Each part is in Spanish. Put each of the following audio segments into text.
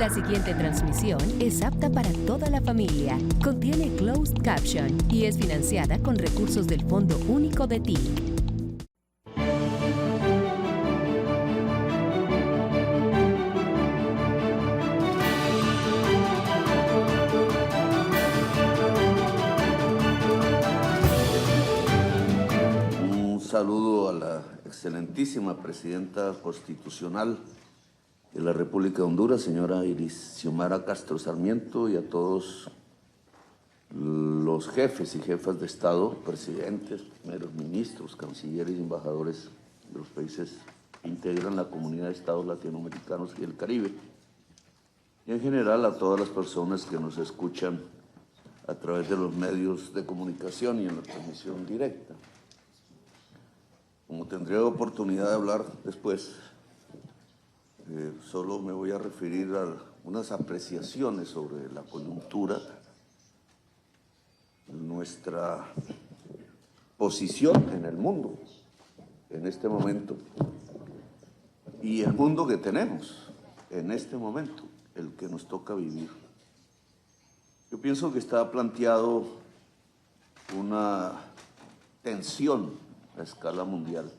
La siguiente transmisión es apta para toda la familia. Contiene closed caption y es financiada con recursos del Fondo Único de TIC. Saludo a la excelentísima presidenta constitucional de la República de Honduras, señora Xiomara Castro Sarmiento, y a todos los jefes y jefas de Estado, presidentes, primeros ministros, cancilleres y embajadores de los países que integran la comunidad de Estados latinoamericanos y el Caribe, y en general a todas las personas que nos escuchan a través de los medios de comunicación y en la transmisión directa. Como tendré oportunidad de hablar después, solo me voy a referir a unas apreciaciones sobre la coyuntura, nuestra posición en el mundo, en este momento, y el mundo que tenemos en este momento, el que nos toca vivir. Yo pienso que está planteado una tensión a escala mundial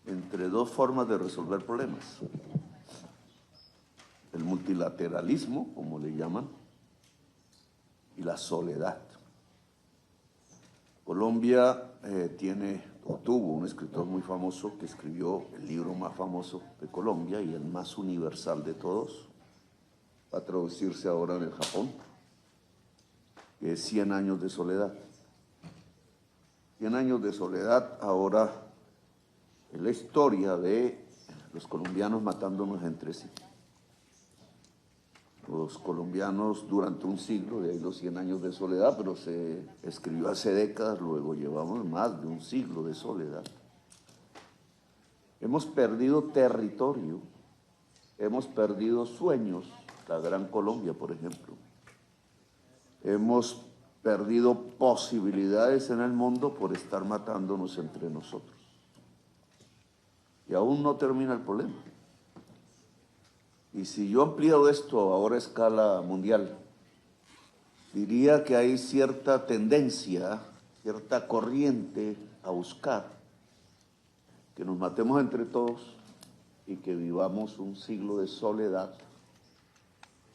entre dos formas de resolver problemas: el multilateralismo, como le llaman, y la soledad. Colombia tuvo un escritor muy famoso que escribió el libro más famoso de Colombia y el más universal de todos, va a traducirse ahora en el Japón, que es 100 años de soledad. 100 años de soledad ahora es la historia de los colombianos matándonos entre sí. Los colombianos durante un siglo, de ahí los 100 años de soledad, pero se escribió hace décadas, luego llevamos más de un siglo de soledad. Hemos perdido territorio, hemos perdido sueños, la Gran Colombia, por ejemplo. Hemos perdido posibilidades en el mundo por estar matándonos entre nosotros. Y aún no termina el problema. Y si yo amplío esto ahora a escala mundial, diría que hay cierta tendencia, cierta corriente a buscar que nos matemos entre todos y que vivamos un siglo de soledad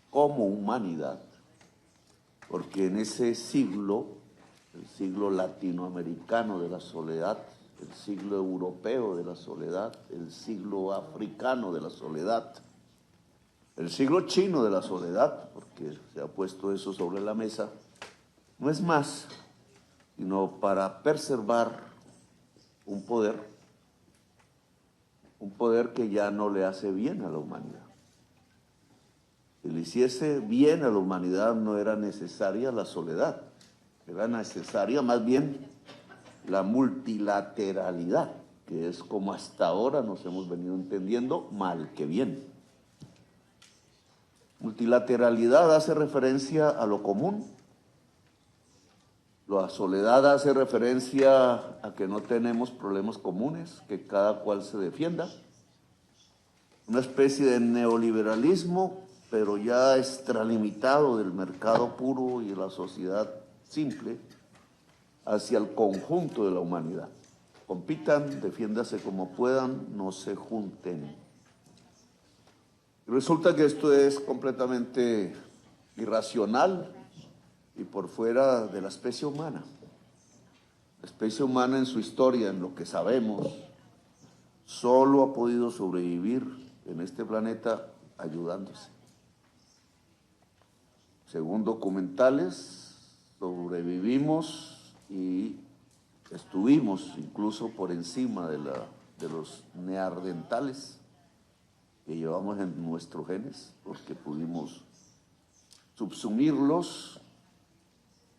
como humanidad. Porque en ese siglo, el siglo latinoamericano de la soledad, el siglo europeo de la soledad, el siglo africano de la soledad, el siglo chino de la soledad, porque se ha puesto eso sobre la mesa, no es más sino para preservar un poder que ya no le hace bien a la humanidad. Si le hiciese bien a la humanidad no era necesaria la soledad, era necesaria más bien la multilateralidad, que es como hasta ahora nos hemos venido entendiendo, mal que bien. Multilateralidad hace referencia a lo común, la soledad hace referencia a que no tenemos problemas comunes, que cada cual se defienda, una especie de neoliberalismo, pero ya extralimitado del mercado puro y de la sociedad simple hacia el conjunto de la humanidad. Compitan, defiéndase como puedan, no se junten. Y resulta que esto es completamente irracional y por fuera de la especie humana. La especie humana en su historia, en lo que sabemos, solo ha podido sobrevivir en este planeta ayudándose. Según documentales, sobrevivimos y estuvimos incluso por encima de los neandertales que llevamos en nuestros genes, porque pudimos subsumirlos,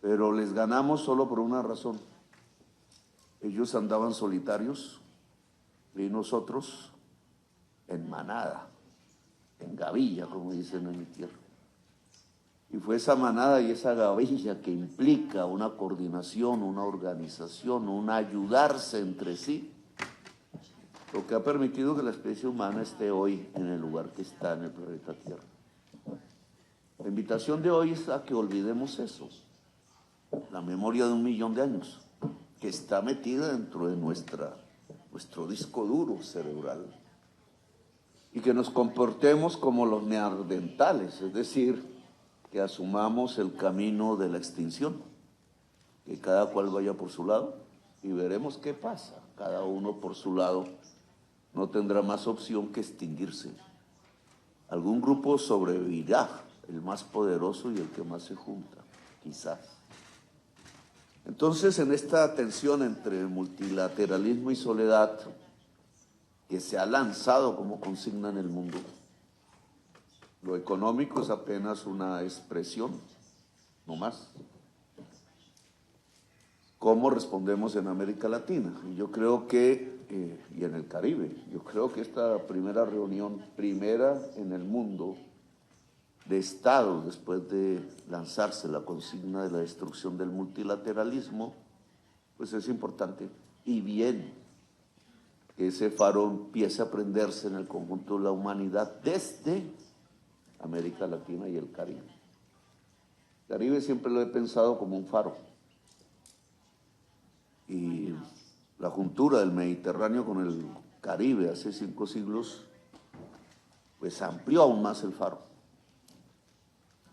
pero les ganamos solo por una razón. Ellos andaban solitarios y nosotros en manada, en gavilla, como dicen en mi tierra. Y fue esa manada y esa gavilla que implica una coordinación, una organización, un ayudarse entre sí, lo que ha permitido que la especie humana esté hoy en el lugar que está en el planeta Tierra. La invitación de hoy es a que olvidemos eso, la memoria de 1.000.000 de años, que está metida dentro de nuestro disco duro cerebral, y que nos comportemos como los neandertales, es decir, que asumamos el camino de la extinción, que cada cual vaya por su lado y veremos qué pasa. Cada uno por su lado no tendrá más opción que extinguirse. Algún grupo sobrevivirá, el más poderoso y el que más se junta, quizás. Entonces, en esta tensión entre multilateralismo y soledad que se ha lanzado como consigna en el mundo, lo económico es apenas una expresión, no más. ¿Cómo respondemos en América Latina? Y yo creo que, y en el Caribe, yo creo que esta primera reunión, primera en el mundo, de Estados, después de lanzarse la consigna de la destrucción del multilateralismo, pues es importante y bien que ese faro empiece a prenderse en el conjunto de la humanidad desde América Latina y el Caribe. El Caribe siempre lo he pensado como un faro, y la juntura del Mediterráneo con el Caribe hace 5 siglos, pues amplió aún más el faro.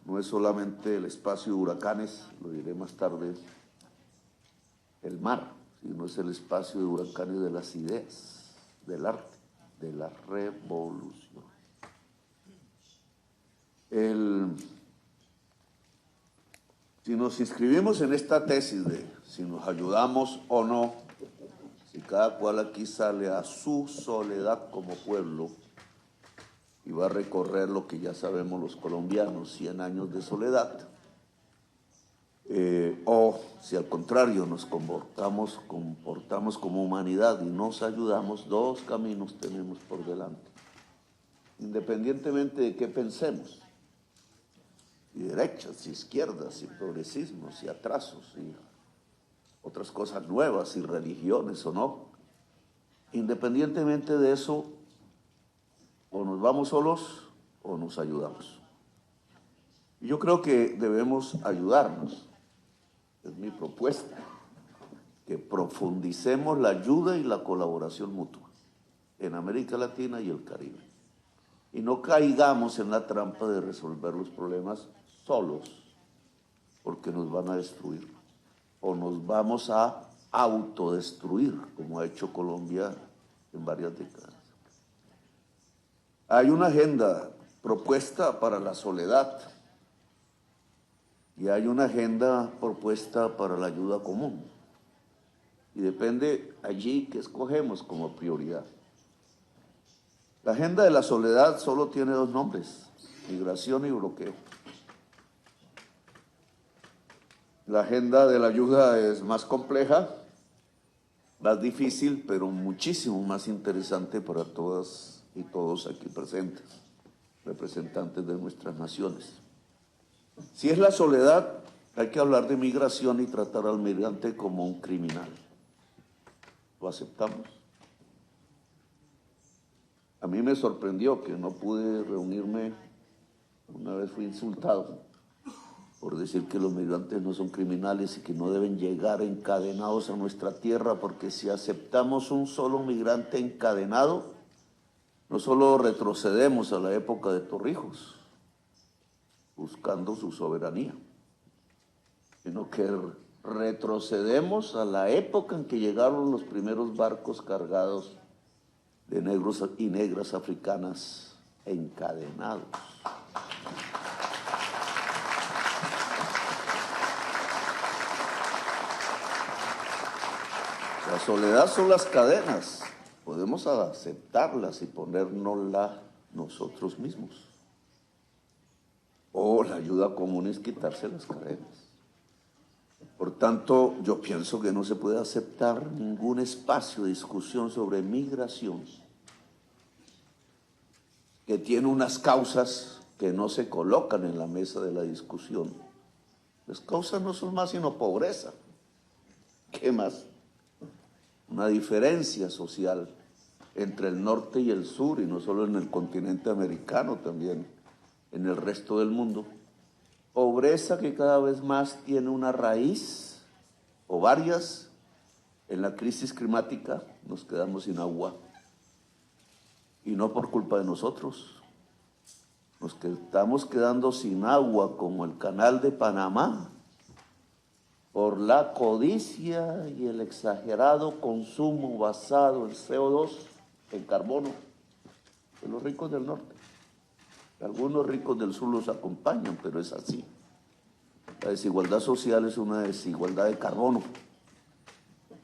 No es solamente el espacio de huracanes, lo diré más tarde, el mar, sino es el espacio de huracanes de las ideas, del arte, de la revolución. Si nos inscribimos en esta tesis de si nos ayudamos o no, si cada cual aquí sale a su soledad como pueblo y va a recorrer lo que ya sabemos los colombianos, 100 años de soledad, o si al contrario nos comportamos como humanidad y nos ayudamos, 2 caminos tenemos por delante, independientemente de qué pensemos, y derechas y izquierdas y progresismos y atrasos y otras cosas nuevas y religiones o no. Independientemente de eso, o nos vamos solos o nos ayudamos. Y yo creo que debemos ayudarnos. Es mi propuesta, que profundicemos la ayuda y la colaboración mutua en América Latina y el Caribe. Y no caigamos en la trampa de resolver los problemas solos, porque nos van a destruir, o nos vamos a autodestruir, como ha hecho Colombia en varias décadas. Hay una agenda propuesta para la soledad y hay una agenda propuesta para la ayuda común. Y depende allí que escogemos como prioridad. La agenda de la soledad solo tiene 2 nombres: migración y bloqueo. La agenda de la ayuda es más compleja, más difícil, pero muchísimo más interesante para todas y todos aquí presentes, representantes de nuestras naciones. Si es la soledad, hay que hablar de migración y tratar al migrante como un criminal. ¿Lo aceptamos? A mí me sorprendió que no pude reunirme, una vez fui insultado por decir que los migrantes no son criminales y que no deben llegar encadenados a nuestra tierra, porque si aceptamos un solo migrante encadenado, no solo retrocedemos a la época de Torrijos, buscando su soberanía, sino que retrocedemos a la época en que llegaron los primeros barcos cargados de negros y negras africanas encadenados. La soledad son las cadenas, podemos aceptarlas y ponérnoslas nosotros mismos. O la ayuda común es quitarse las cadenas. Por tanto, yo pienso que no se puede aceptar ningún espacio de discusión sobre migración que tiene unas causas que no se colocan en la mesa de la discusión. Las causas no son más sino pobreza. ¿Qué más? Una diferencia social entre el norte y el sur, y no solo en el continente americano, también en el resto del mundo, Pobreza que cada vez más tiene una raíz o varias. En la crisis climática nos quedamos sin agua. Y no por culpa de nosotros. Nos estamos quedando sin agua como el Canal de Panamá por la codicia y el exagerado consumo basado en CO2, en carbono, de los ricos del norte. Algunos ricos del sur los acompañan, pero es así. La desigualdad social es una desigualdad de carbono.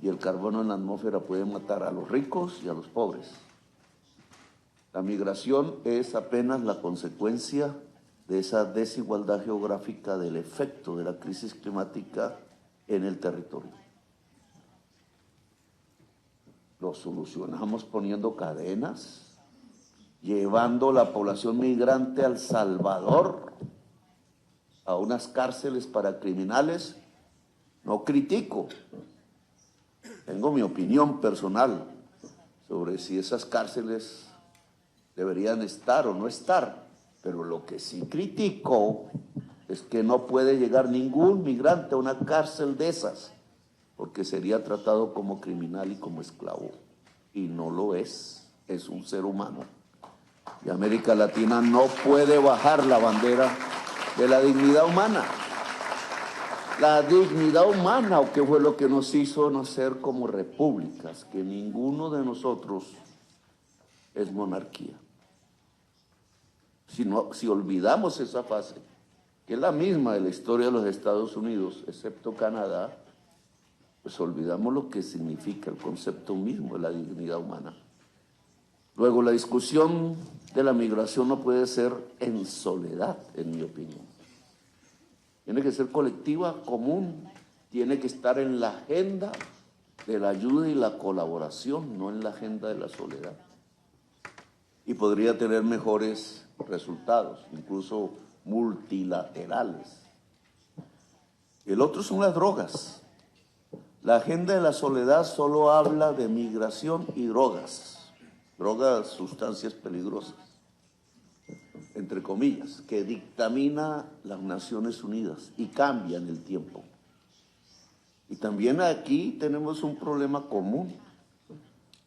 Y el carbono en la atmósfera puede matar a los ricos y a los pobres. La migración es apenas la consecuencia de esa desigualdad geográfica del efecto de la crisis climática en el territorio. Lo solucionamos poniendo cadenas, llevando la población migrante al Salvador, a unas cárceles para criminales. No critico, tengo mi opinión personal sobre si esas cárceles deberían estar o no estar, pero lo que sí critico es que no puede llegar ningún migrante a una cárcel de esas, porque sería tratado como criminal y como esclavo, y no lo es un ser humano. Y América Latina no puede bajar la bandera de la dignidad humana. La dignidad humana, o qué fue lo que nos hizo nacer como repúblicas, que ninguno de nosotros es monarquía. Si olvidamos esa fase, que es la misma de la historia de los Estados Unidos, excepto Canadá, pues olvidamos lo que significa el concepto mismo de la dignidad humana. Luego, la discusión de la migración no puede ser en soledad, en mi opinión. Tiene que ser colectiva, común, tiene que estar en la agenda de la ayuda y la colaboración, no en la agenda de la soledad. Y podría tener mejores resultados, incluso multilaterales. El otro son las drogas. La agenda de la soledad solo habla de migración y drogas, sustancias peligrosas, entre comillas, que dictamina las Naciones Unidas y cambia en el tiempo. Y también aquí tenemos un problema común,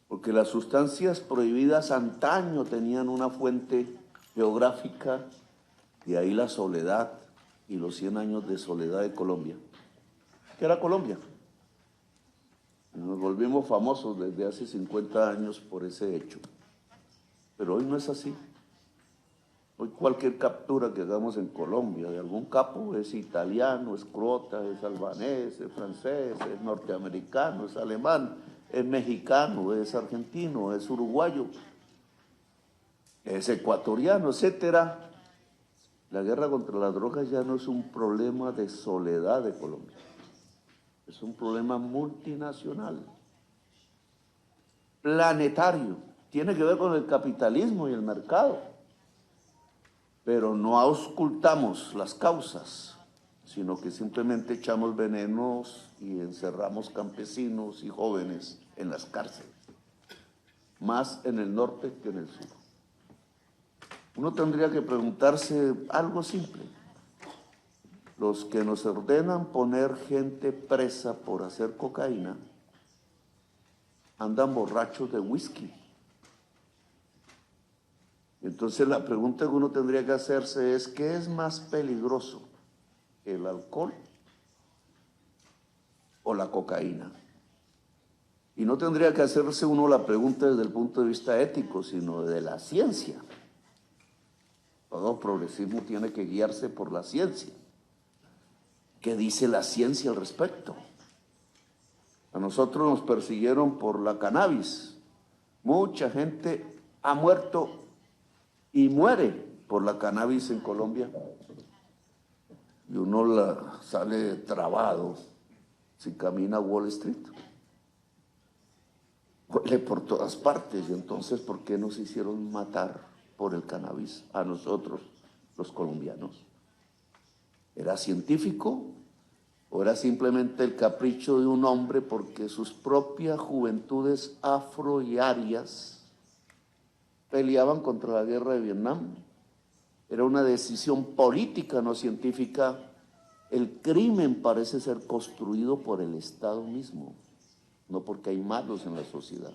porque las sustancias prohibidas antaño tenían una fuente geográfica, y ahí la soledad y los 100 años de soledad de Colombia. ¿Qué era Colombia? Nos volvimos famosos desde hace 50 años por ese hecho. Pero hoy no es así. Hoy cualquier captura que hagamos en Colombia de algún capo es italiano, es croata, es albanés, es francés, es norteamericano, es alemán, es mexicano, es argentino, es uruguayo, es ecuatoriano, etcétera. La guerra contra las drogas ya no es un problema de soledad de Colombia. Es un problema multinacional, planetario. Tiene que ver con el capitalismo y el mercado. Pero no auscultamos las causas, sino que simplemente echamos venenos y encerramos campesinos y jóvenes en las cárceles, más en el norte que en el sur. Uno tendría que preguntarse algo simple. Los que nos ordenan poner gente presa por hacer cocaína andan borrachos de whisky. Entonces la pregunta que uno tendría que hacerse es, ¿qué es más peligroso, el alcohol o la cocaína? Y no tendría que hacerse uno la pregunta desde el punto de vista ético, sino de la ciencia. Todo progresismo tiene que guiarse por la ciencia. ¿Qué dice la ciencia al respecto? A nosotros nos persiguieron por la cannabis. Mucha gente ha muerto y muere por la cannabis en Colombia. Y uno sale trabado si camina a Wall Street. Huele por todas partes. Y entonces, ¿por qué nos hicieron matar por el cannabis a nosotros, los colombianos? ¿Era científico o era simplemente el capricho de un hombre porque sus propias juventudes afro y arias peleaban contra la guerra de Vietnam? Era era una decisión política, no científica, el crimen parece ser construido por el Estado mismo, no porque hay malos en la sociedad.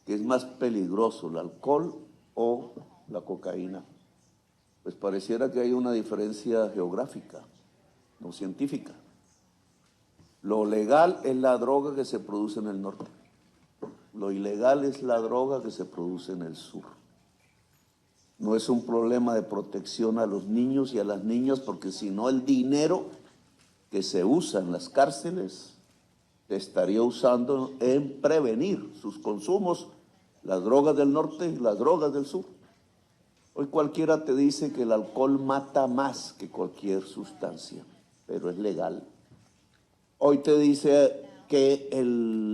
¿Qué es más peligroso, el alcohol o la cocaína? Pues pareciera que hay una diferencia geográfica, no científica. Lo legal es la droga que se produce en el norte. Lo ilegal es la droga que se produce en el sur. No es un problema de protección a los niños y a las niñas, porque si no el dinero que se usa en las cárceles se estaría usando en prevenir sus consumos, las drogas del norte y las drogas del sur. Hoy cualquiera te dice que el alcohol mata más que cualquier sustancia, pero es legal. Hoy te dice que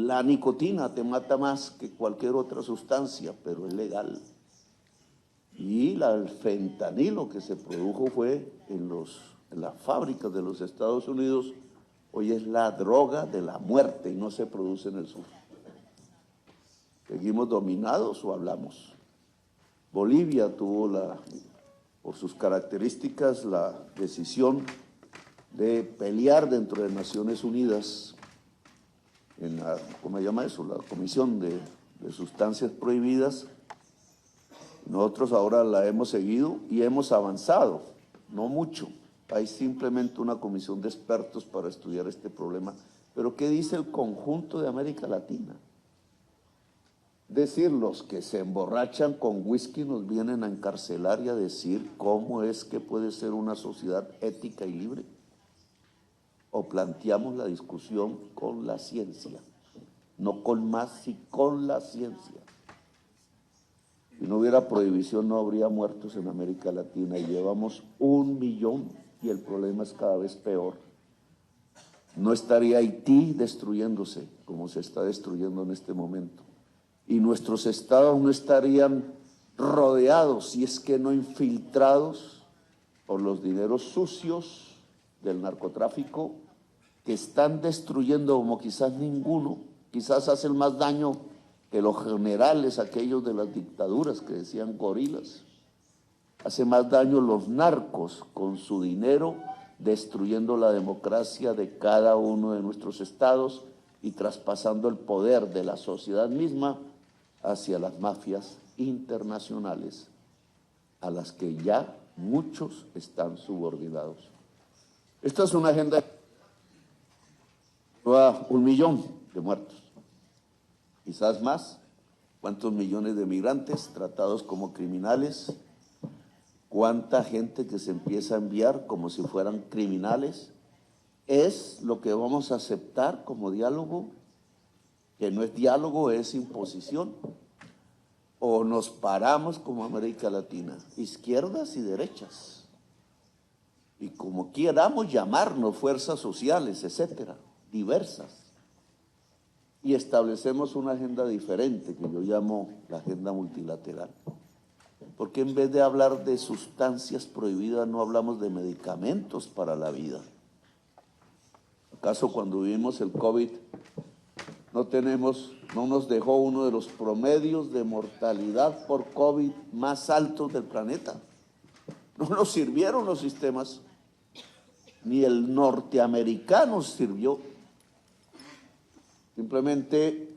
la nicotina te mata más que cualquier otra sustancia, pero es legal. Y el fentanilo que se produjo fue en las fábricas de los Estados Unidos, hoy es la droga de la muerte y no se produce en el sur. ¿Seguimos dominados o hablamos? Bolivia tuvo, por sus características, la decisión de pelear dentro de Naciones Unidas en la, ¿cómo se llama eso?, la Comisión de Sustancias Prohibidas. Nosotros ahora la hemos seguido y hemos avanzado, no mucho. Hay simplemente una comisión de expertos para estudiar este problema. Pero ¿qué dice el conjunto de América Latina? Decir, los que se emborrachan con whisky nos vienen a encarcelar y a decir cómo es que puede ser una sociedad ética y libre. O planteamos la discusión con la ciencia, no con más, sino con la ciencia. Si no hubiera prohibición, no habría muertos en América Latina y llevamos 1 millón y el problema es cada vez peor. No estaría Haití destruyéndose como se está destruyendo en este momento. Y nuestros estados no estarían rodeados, si es que no infiltrados, por los dineros sucios del narcotráfico que están destruyendo como quizás ninguno, quizás hacen más daño que los generales, aquellos de las dictaduras que decían gorilas. Hace más daño los narcos con su dinero, destruyendo la democracia de cada uno de nuestros estados y traspasando el poder de la sociedad misma hacia las mafias internacionales, a las que ya muchos están subordinados. Esta es una agenda que lleva 1 millón de muertos, quizás más. ¿Cuántos millones de migrantes tratados como criminales? ¿Cuánta gente que se empieza a enviar como si fueran criminales? ¿Es lo que vamos a aceptar como diálogo? Que no es diálogo, es imposición. O nos paramos como América Latina, izquierdas y derechas, y como queramos llamarnos, fuerzas sociales, etcétera, diversas, y establecemos una agenda diferente que yo llamo la agenda multilateral. Porque en vez de hablar de sustancias prohibidas no hablamos de medicamentos para la vida? ¿Acaso cuando vivimos el COVID no nos dejó uno de los promedios de mortalidad por COVID más altos del planeta? No nos sirvieron los sistemas, ni el norteamericano sirvió. Simplemente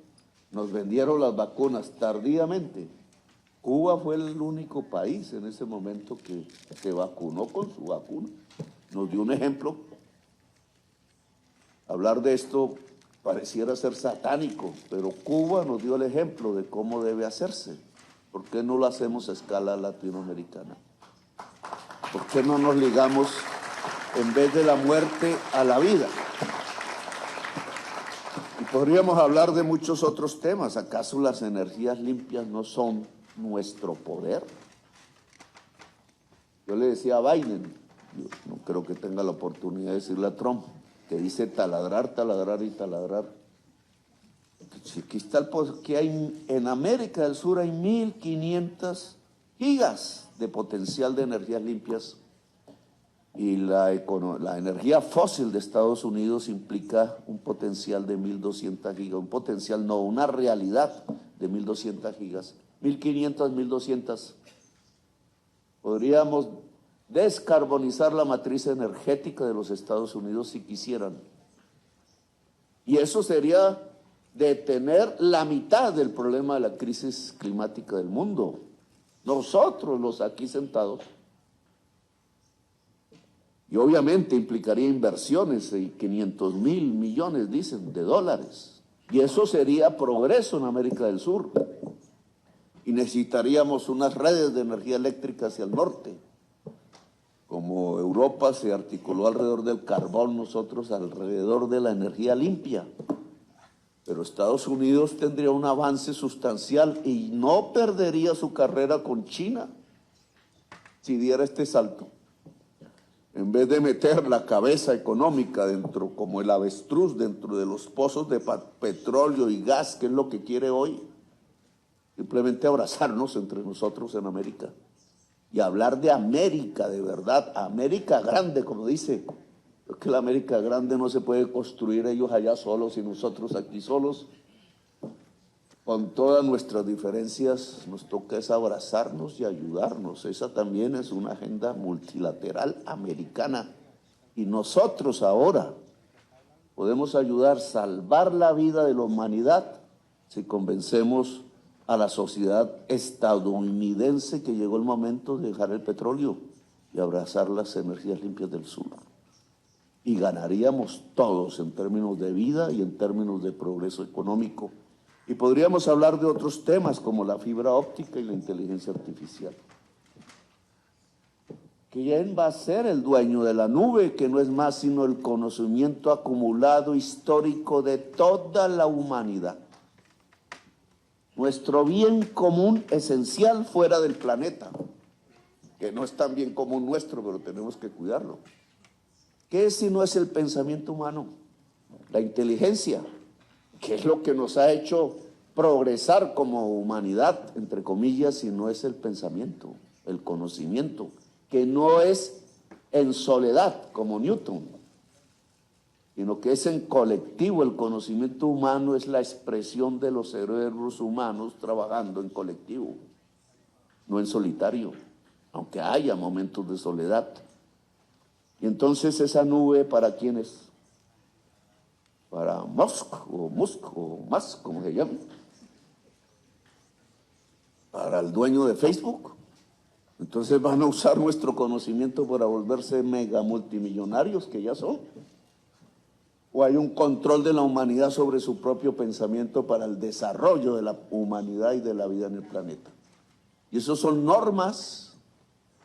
nos vendieron las vacunas tardíamente. Cuba fue el único país en ese momento que se vacunó con su vacuna. Nos dio un ejemplo. Hablar de esto pareciera ser satánico, pero Cuba nos dio el ejemplo de cómo debe hacerse. ¿Por qué no lo hacemos a escala latinoamericana? ¿Por qué no nos ligamos, en vez de la muerte, a la vida? Y podríamos hablar de muchos otros temas. ¿Acaso las energías limpias no son nuestro poder? Yo le decía a Biden, yo no creo que tenga la oportunidad de decirle a Trump, que dice taladrar, taladrar y taladrar. Si aquí está que hay en América del Sur hay 1.500 gigas de potencial de energías limpias, y la energía fósil de Estados Unidos implica un potencial de 1.200 gigas, un potencial no, una realidad de 1.200 gigas, 1.500, 1.200. Podríamos descarbonizar la matriz energética de los Estados Unidos si quisieran. Y eso sería detener la mitad del problema de la crisis climática del mundo. Nosotros, los aquí sentados. Y obviamente implicaría inversiones de 500.000 millones, dicen, de dólares. Y eso sería progreso en América del Sur. Y necesitaríamos unas redes de energía eléctrica hacia el norte. Como Europa se articuló alrededor del carbón, nosotros alrededor de la energía limpia. Pero Estados Unidos tendría un avance sustancial y no perdería su carrera con China si diera este salto. En vez de meter la cabeza económica dentro, como el avestruz, dentro de los pozos de petróleo y gas, que es lo que quiere hoy, simplemente abrazarnos entre nosotros en América y hablar de América de verdad, América grande, como dice. Es que la América grande no se puede construir ellos allá solos y nosotros aquí solos. Con todas nuestras diferencias nos toca es abrazarnos y ayudarnos. Esa también es una agenda multilateral americana. Y nosotros ahora podemos ayudar a salvar la vida de la humanidad si convencemos a la sociedad estadounidense que llegó el momento de dejar el petróleo y abrazar las energías limpias del sur. Y ganaríamos todos en términos de vida y en términos de progreso económico. Y podríamos hablar de otros temas como la fibra óptica y la inteligencia artificial. ¿Quién va a ser el dueño de la nube? Que no es más sino el conocimiento acumulado histórico de toda la humanidad. Nuestro bien común esencial fuera del planeta, que no es tan bien común nuestro, pero tenemos que cuidarlo. ¿Qué es si no es el pensamiento humano? La inteligencia, que es lo que nos ha hecho progresar como humanidad, entre comillas, si no es el pensamiento, el conocimiento, que no es en soledad como Newton, sino que es en colectivo. El conocimiento humano es la expresión de los cerebros humanos trabajando en colectivo, no en solitario, aunque haya momentos de soledad. Y entonces esa nube, ¿para quién es? Para Musk, como se llama. Para el dueño de Facebook. Entonces van a usar nuestro conocimiento para volverse mega multimillonarios, que ya son. O hay un control de la humanidad sobre su propio pensamiento para el desarrollo de la humanidad y de la vida en el planeta. Y eso son normas.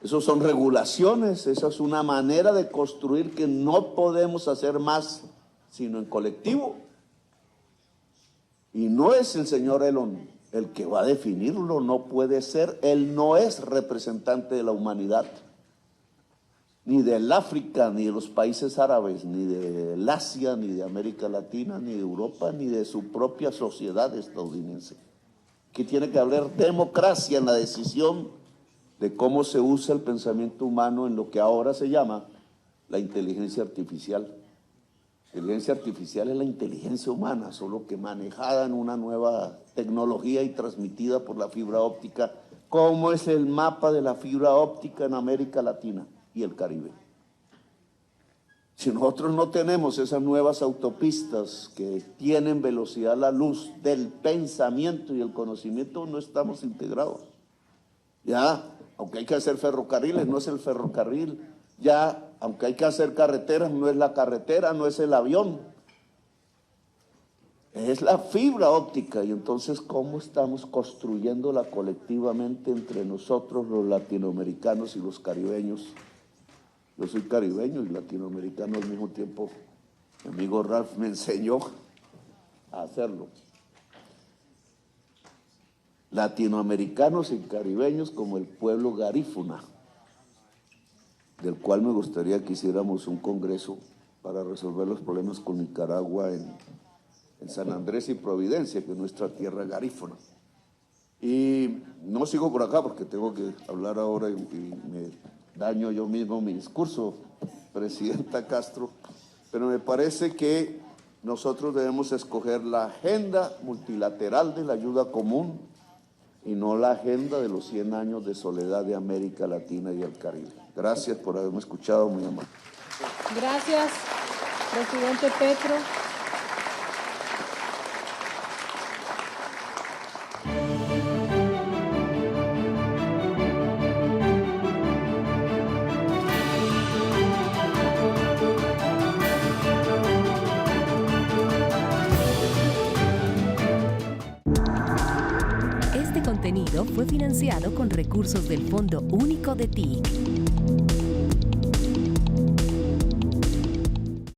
Eso son regulaciones, esa es una manera de construir que no podemos hacer más sino en colectivo. Y no es el señor Elon el que va a definirlo, no puede ser, él no es representante de la humanidad, ni del África, ni de los países árabes, ni del Asia, ni de América Latina, ni de Europa, ni de su propia sociedad estadounidense. Que tiene que haber democracia en la decisión de cómo se usa el pensamiento humano en lo que ahora se llama la inteligencia artificial. La inteligencia artificial es la inteligencia humana, solo que manejada en una nueva tecnología y transmitida por la fibra óptica. ¿Cómo es el mapa de la fibra óptica en América Latina y el Caribe? Si nosotros no tenemos esas nuevas autopistas que tienen velocidad a la luz del pensamiento y el conocimiento, no estamos integrados. Ya, aunque hay que hacer ferrocarriles, no es el ferrocarril. Ya, aunque hay que hacer carreteras, no es la carretera, no es el avión. Es la fibra óptica. Y entonces, ¿cómo estamos construyéndola colectivamente entre nosotros, los latinoamericanos y los caribeños? Yo soy caribeño y latinoamericano al mismo tiempo. Mi amigo Ralph me enseñó a hacerlo. Latinoamericanos y caribeños como el pueblo garífuna, del cual me gustaría que hiciéramos un congreso para resolver los problemas con Nicaragua en San Andrés y Providencia, que es nuestra tierra garífuna. Y no sigo por acá porque tengo que hablar ahora y me daño yo mismo mi discurso, Presidenta Castro, pero me parece que nosotros debemos escoger la agenda multilateral de la ayuda común y no la agenda de los 100 años de soledad de América Latina y el Caribe. Gracias por haberme escuchado, muy amable. Gracias, presidente Petro. Este contenido fue financiado con recursos del Fondo Único de TIC.